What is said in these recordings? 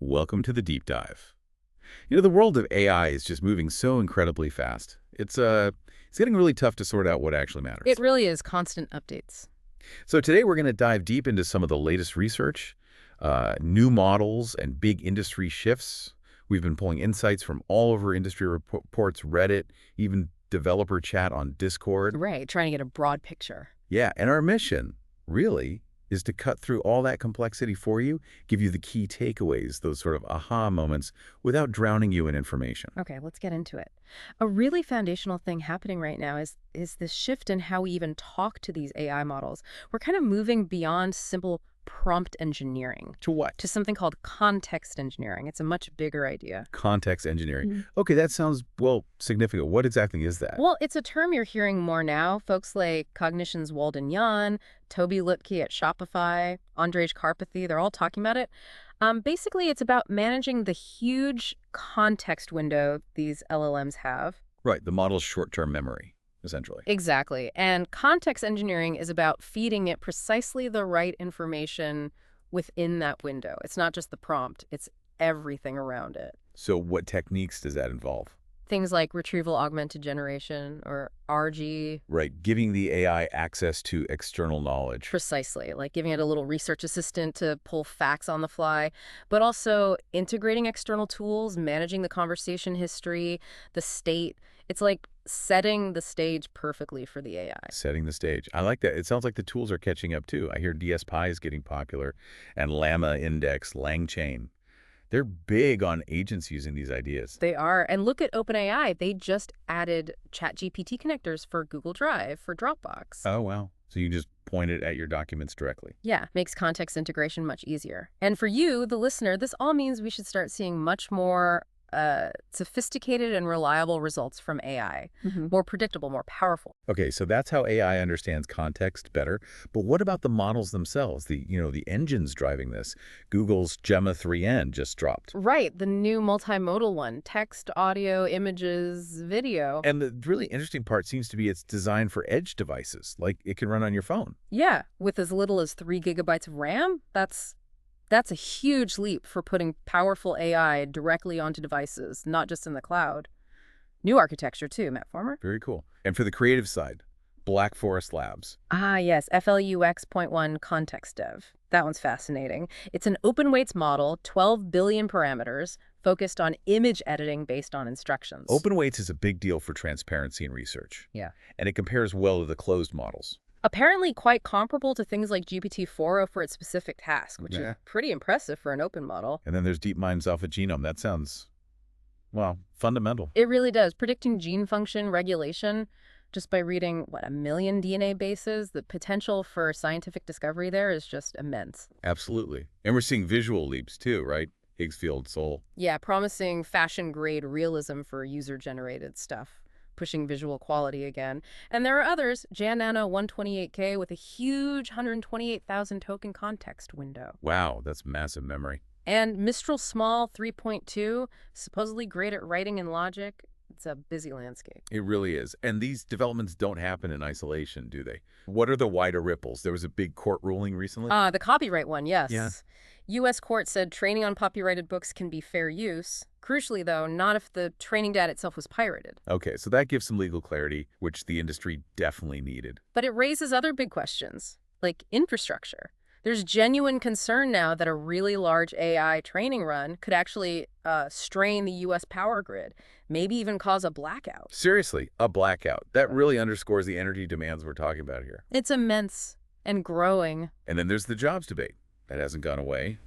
Welcome to the deep dive. The world of AI is just moving so incredibly fast. It's getting really tough to sort out what actually It matters. really is constant updates. So today we're going to dive deep into some of the latest research, new models, and big industry shifts. We've been pulling insights from all over industry reports, Reddit, even developer chat on Discord. Right, trying to get a broad picture. Yeah, and our mission, really, is to cut through all that complexity for you, give you the key takeaways, those sort of aha moments, without drowning you in information. Okay, let's get into it. A really foundational thing happening right now is this shift in how we even talk to these AI models. We're kind of moving beyond simple prompt engineering To what? to something called context engineering. It's a much bigger idea. Context engineering. Mhm. Okay, that sounds, well, significant. What exactly is that? Well, it's a term you're hearing more now. Folks like Cognition's Walden Yan, Toby Lipke at Shopify, Andrej Karpathy, they're all talking about it. Basically, it's about managing the huge context window these LLMs have. Right, the model's short-term memory, essentially. Exactly. And context engineering is about feeding it precisely the right information within that window. It's not just the prompt, it's everything around it. So what techniques does that involve? Things like retrieval augmented generation or RG. Right, giving the AI access to external knowledge. Precisely, like giving it a little research assistant to pull facts on the fly, but also integrating external tools, managing the conversation history, the state. It's like setting the stage perfectly for the AI. Setting the stage. I like that. It sounds like the tools are catching up, too. I hear DSPy is getting popular, and Llama Index, LangChain. They're big on agents using these ideas. They are. And look at OpenAI. They just added ChatGPT connectors for Google Drive, for Dropbox. Oh, wow. So you just point it at your documents directly. Yeah, makes context integration much easier. And for you, the listener, this all means we should start seeing much more sophisticated and reliable results from AI. More predictable, more powerful. Okay, so that's how AI understands context better. But what about the models themselves? The engines driving this. Google's Gemma 3N just dropped. Right, the new multimodal one. Text, audio, images, video. And the really interesting part seems to be it's designed for edge devices, like it can run on your phone. Yeah, with as little as 3 gigabytes of RAM. That's a huge leap for putting powerful AI directly onto devices, not just in the cloud. New architecture too, Matt Farmer. Very cool. And for the creative side, Black Forest Labs. Ah, yes, FLUX.1 Context Dev. That one's fascinating. It's an open weights model, 12 billion parameters, focused on image editing based on instructions. Open weights is a big deal for transparency in research. Yeah. And it compares well to the closed models. Apparently quite comparable to things like GPT-4o for its specific task, which Yeah. is pretty impressive for an open model. And then there's DeepMind's Alpha Genome. That sounds, well, fundamental. It really does. Predicting gene function regulation just by reading, 1 million DNA bases, the potential for scientific discovery there is just immense. Absolutely. And we're seeing visual leaps too, right? Higgs field soul. Yeah, promising fashion-grade realism for user-generated stuff, pushing visual quality again. And there are others, Jan Nano 128K with a huge 128,000 token context window. Wow, that's massive memory. And Mistral Small 3.2, supposedly great at writing and logic. It's a busy landscape. It really is. And these developments don't happen in isolation, do they? What are the wider ripples? There was a big court ruling recently. The copyright one, yes. Yeah. U.S. court said training on copyrighted books can be fair use. Crucially, though, not if the training data itself was pirated. Okay, so that gives some legal clarity, which the industry definitely needed. But it raises other big questions, like infrastructure. There's genuine concern now that a really large AI training run could actually strain the U.S. power grid, maybe even cause a blackout. Seriously, a blackout. That really underscores the energy demands we're talking about here. It's immense and growing. And then there's the jobs debate. That hasn't gone away.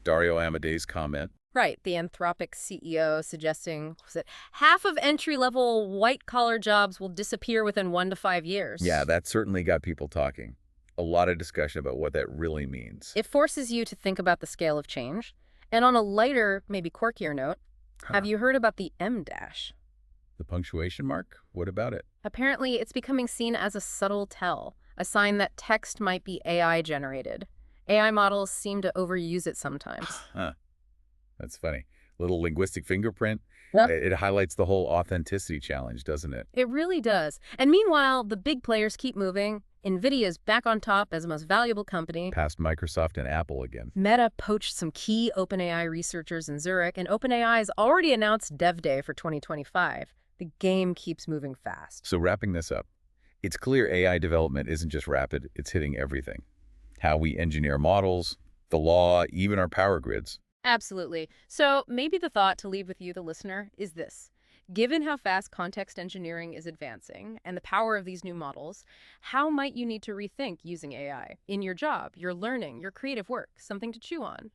Dario Amadei's comment. Right, the Anthropic CEO suggesting that half of entry-level white-collar jobs will disappear within 1 to 5 years. Yeah, that certainly got people talking. A lot of discussion about what that really means. It forces you to think about the scale of change. And on a lighter, maybe quirkier note, have you heard about the M-dash? The punctuation mark? What about it? Apparently, it's becoming seen as a subtle tell, a sign that text might be AI-generated. AI models seem to overuse it sometimes. Huh. That's funny. little linguistic fingerprint. Yeah. It highlights the whole authenticity challenge, doesn't it? It really does. And meanwhile, the big players keep moving. NVIDIA's back on top as the most valuable company. Past Microsoft and Apple again. Meta poached some key OpenAI researchers in Zurich, and OpenAI has already announced Dev Day for 2025. The game keeps moving fast. So wrapping this up, it's clear AI development isn't just rapid, it's hitting everything. How we engineer models, the law, even our power grids. Absolutely. So maybe the thought to leave with you, the listener, is this. Given how fast context engineering is advancing and the power of these new models, how might you need to rethink using AI in your job, your learning, your creative work? Something to chew on.